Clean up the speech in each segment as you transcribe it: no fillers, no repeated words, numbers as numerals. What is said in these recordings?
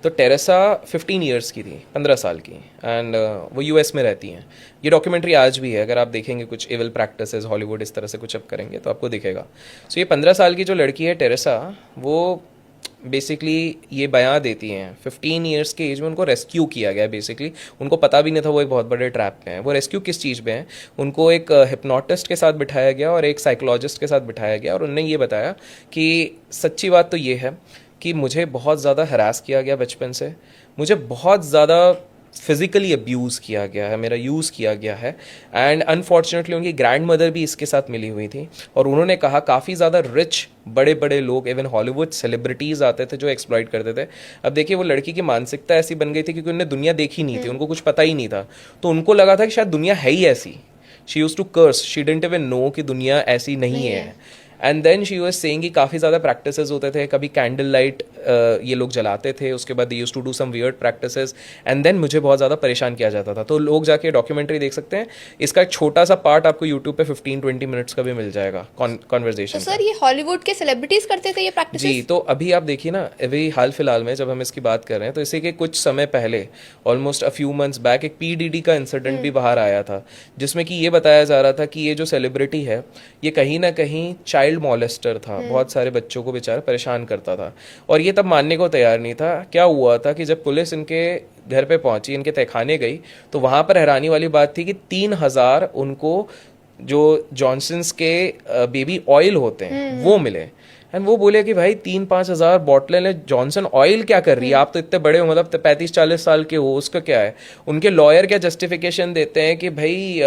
तो Teresa 15 years की थी, 15 साल की, एंड वो यूएस में रहती हैं। ये डॉक्यूमेंट्री आज भी है, अगर आप देखेंगे कुछ एविल प्रैक्टिसेस हॉलीवुड इस तरह से कुछ अब करेंगे तो आपको दिखेगा। सो ये 15 साल की जो लड़की है टेरेसा, वो बेसिकली ये बयां देती हैं 15 ईयर्स के एज में उनको रेस्क्यू किया गया। बेसिकली उनको पता भी नहीं था वो एक बहुत बड़े ट्रैप में है। वो रेस्क्यू किस चीज़ में है, उनको एक हिप्नोटिस्ट के साथ बिठाया गया और एक साइकोलॉजिस्ट के साथ बिठाया गया, और उनने ये बताया कि सच्ची बात तो ये है कि मुझे बहुत ज़्यादा हरास किया गया बचपन से, मुझे बहुत ज़्यादा फिज़िकली अब्यूज़ किया गया है, मेरा यूज़ किया गया है, एंड अनफॉर्चुनेटली उनकी ग्रैंड मदर भी इसके साथ मिली हुई थी। और उन्होंने कहा काफ़ी ज़्यादा रिच बड़े बड़े लोग, इवन हॉलीवुड सेलिब्रिटीज़ आते थे जो एक्सप्लॉइट करते थे। अब देखिए वो लड़की की मानसिकता ऐसी बन गई थी क्योंकि उन्हें दुनिया देखी नहीं थी, उनको कुछ पता ही नहीं था, तो उनको लगा था कि शायद दुनिया है ही ऐसी। She use to curse, she didn't even know कि दुनिया ऐसी नहीं है। And then she was saying कि काफ़ी ज़्यादा प्रैक्टिसेस होते थे, कभी कैंडल लाइट ये लोग जलाते थे, उसके बाद they used to do some weird practices, and then मुझे बहुत ज़्यादा परेशान किया जाता था। तो लोग जाके डॉक्यूमेंट्री देख सकते हैं, इसका एक छोटा सा पार्ट आपको यूट्यूब पे 15-20 मिनट्स का भी मिल जाएगा कॉन्वर्जेशन। तो सर ये हॉलीवुड के सेलिब्रिटीज करते थे ये जी, प्रैक्टिसेस? तो अभी आप देखिए ना, अभी हाल फिलहाल में जब हम इसकी बात कर रहे हैं तो इसी के कुछ समय पहले, almost a few months back, एक पीडीडी का इंसिडेंट भी बाहर आया था, जिसमें कि ये बताया जा रहा था कि ये जो सेलिब्रिटी है ये कहीं ना कहीं चाइल्ड मॉलेस्टर था, बहुत सारे बच्चों को बेचारा परेशान करता था, और ये तब मानने को तैयार नहीं था। क्या हुआ था कि जब पुलिस इनके घर पे पहुंची, इनके तहखाने गई, तो वहां पर हैरानी वाली बात थी कि 3,000 उनको जो जॉनसन्स के बेबी ऑयल होते हैं वो मिले। एंड वो बोले कि भाई 3-5 हज़ार बॉटलें जॉनसन ऑयल क्या कर रही है, आप तो इतने बड़े हो, मतलब 35-40 साल के हो, उसका क्या है। उनके लॉयर क्या जस्टिफिकेशन देते हैं कि भाई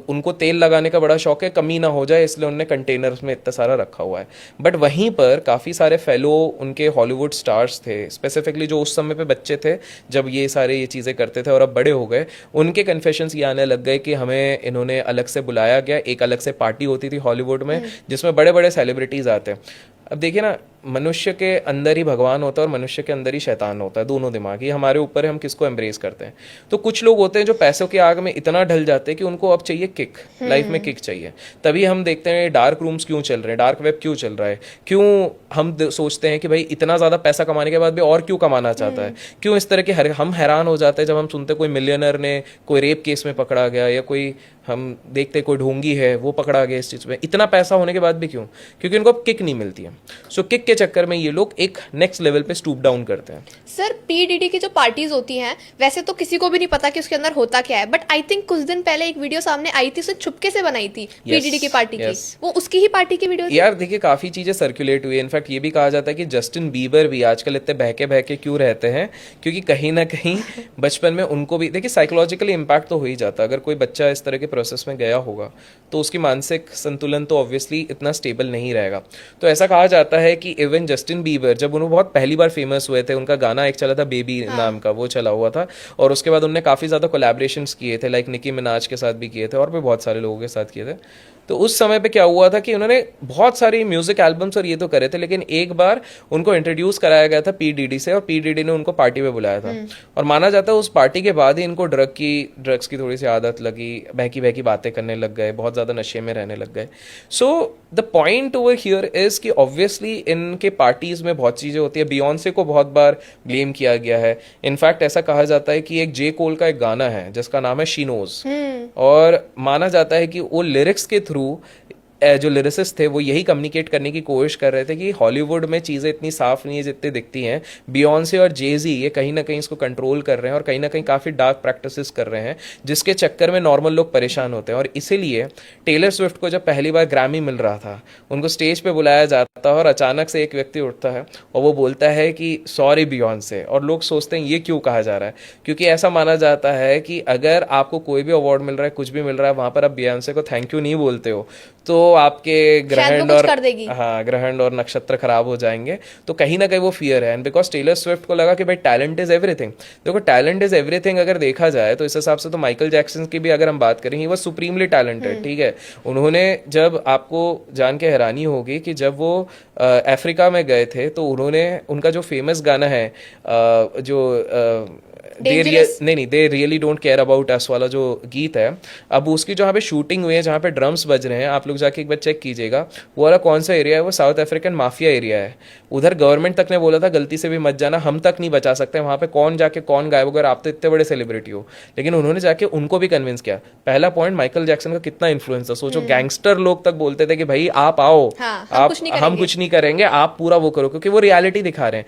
उनको तेल लगाने का बड़ा शौक है, कमी ना हो जाए, इसलिए उन्होंने कंटेनर्स में इतना सारा रखा हुआ है। बट वहीं पर काफ़ी सारे फेलो उनके हॉलीवुड स्टार्स थे, स्पेसिफिकली जो उस समय पे बच्चे थे जब ये सारे ये चीज़ें करते थे और अब बड़े हो गए, उनके कन्फेशंस ये आने लग गए कि हमें इन्होंने अलग से बुलाया गया, एक अलग से पार्टी होती थी हॉलीवुड में जिसमें बड़े बड़े सेलिब्रिटीज़ आते हैं। अब देखिए ना, मनुष्य के अंदर ही भगवान होता है और मनुष्य के अंदर ही शैतान होता है, दोनों दिमाग, ये हमारे ऊपर है हम किसको एम्ब्रेस करते हैं। तो कुछ लोग होते हैं जो पैसों की आग में इतना ढल जाते हैं कि उनको अब चाहिए किक, लाइफ में किक चाहिए। तभी हम देखते हैं डार्क रूम्स क्यों चल रहे हैं, डार्क वेब क्यों चल रहा है, क्यों हम सोचते हैं कि भाई इतना ज़्यादा पैसा कमाने के बाद भी और क्यों कमाना चाहता है, क्यों इस तरह के हम हैरान हो जाते हैं जब हम सुनते कोई मिलियनर ने कोई रेप केस में पकड़ा गया, या कोई हम देखते कोई ढोंगी है वो पकड़ा गया इस चीज़ में, इतना पैसा होने के बाद भी क्यों, क्योंकि उनको अब किक नहीं मिलती है। सो किक के चक्कर में ये लोग एक नेक्स्ट लेवल पे स्टूप डाउन करते हैं। सर पीडीडी की जो पार्टीज होती हैं वैसे तो किसी को भी नहीं पता कि उसके अंदर होता क्या है, बट आई थिंक कुछ दिन पहले एक वीडियो सामने आई थी, उसने छुपके से बनाई थी पीडीडी की पार्टी की, वो उसकी ही पार्टी की वीडियो थी। यार देखिए काफ़ी चीज़ें सर्कुलेट हुई है, इनफैक्ट ये भी कहा जाता है कि जस्टिन बीबर भी आजकल इतने बहके बहके क्यों रहते हैं, क्योंकि कहीं ना कहीं बचपन में उनको भी देखिए साइकोलॉजिकली इम्पैक्ट तो हो ही जाता है। अगर कोई बच्चा इस तरह के प्रोसेस में गया होगा तो उसकी मानसिक संतुलन तो ऑब्वियसली इतना स्टेबल नहीं रहेगा। तो ऐसा कहा जाता है कि इवन जस्टिन बीबर जब उन्होंने बहुत पहली बार फेमस हुए थे, उनका गाना एक चला था बेबी नाम का, वो चला हुआ था, और उसके बाद उन्होंने काफ़ी ज़्यादा कोलैबोरेशंस किए थे, लाइक निकी मिनाज के साथ भी किए थे और भी बहुत सारे लोगों के साथ किए थे। तो उस समय पे क्या हुआ था कि उन्होंने बहुत सारी म्यूजिक एल्बम्स और ये तो करे थे, लेकिन एक बार उनको इंट्रोड्यूस कराया गया था पीडीडी से, और पीडीडी ने उनको पार्टी पे बुलाया था, और माना जाता है उस पार्टी के बाद ही इनको ड्रग्स की थोड़ी सी आदत लगी, बहकी बहकी बातें करने लग गए, बहुत ज़्यादा नशे में रहने लग गए। So the point over here is कि ऑब्वियसली इनके पार्टीज में बहुत चीज़ें होती है। बियॉन्से को बहुत बार ब्लेम किया गया है, इनफैक्ट ऐसा कहा जाता है कि एक जे कोल का एक गाना है जिसका नाम है शी नोज, और माना जाता है कि वो लिरिक्स के थ्रू जो लिरिसिस्ट थे वो यही कम्युनिकेट करने की कोशिश कर रहे थे कि हॉलीवुड में चीज़ें इतनी साफ नहीं है जितनी दिखती हैं। बियॉन्से और जेजी ये कहीं ना कहीं इसको कंट्रोल कर रहे हैं और कहीं ना कहीं काफ़ी डार्क प्रैक्टिसेस कर रहे हैं, जिसके चक्कर में नॉर्मल लोग परेशान होते हैं। और इसीलिए टेलर स्विफ्ट को जब पहली बार ग्रैमी मिल रहा था, उनको स्टेज पे बुलाया जाता है और अचानक से एक व्यक्ति उठता है और वो बोलता है कि सॉरी बियॉन्से, और लोग सोचते हैं ये क्यों कहा जा रहा है, क्योंकि ऐसा माना जाता है कि अगर आपको कोई भी अवार्ड मिल रहा है, कुछ भी मिल रहा है, वहाँ पर आप बियॉन्से को थैंक यू नहीं बोलते हो तो आपके ग्रहण और ग्रहण और नक्षत्र खराब हो जाएंगे। तो कहीं ना कहीं वो फियर है, एंड बिकॉज टेलर स्विफ्ट को लगा कि भाई टैलेंट इज एवरीथिंग। देखो टैलेंट इज एवरीथिंग अगर देखा जाए तो इस हिसाब से तो माइकल जैक्सन की भी अगर हम बात करें, वो सुप्रीमली टैलेंटेड, ठीक है। उन्होंने जब आपको जान के हैरानी होगी कि जब वो अफ्रीका में गए थे तो उन्होंने उनका जो फेमस गाना है जो Dangerous. नहीं, they really don't care about us वाला जो गीत है, अब उसकी जहाँ पे शूटिंग हुई है, जहाँ पे ड्रम्स बज रहे हैं, आप लोग जाके एक बार चेक कीजिएगा, वो वाला कौन सा एरिया है, वो साउथ अफ्रीकन माफिया एरिया है। उधर गवर्नमेंट तक ने बोला था गलती से भी मत जाना, हम तक नहीं बचा सकते, वहाँ पे कौन जाके कौन गायब, अगर आप तो इतने बड़े सेलिब्रिटी हो। लेकिन उन्होंने जाके उनको भी कन्विंस किया। पहला पॉइंट, माइकल जैक्सन का कितना इन्फ्लुएंस था, सोचो गैंगस्टर लोग तक बोलते थे कि भाई आप आओ, हाँ, हम कुछ नहीं करेंगे, आप पूरा वो करो, क्योंकि वो रियलिटी दिखा रहे हैं।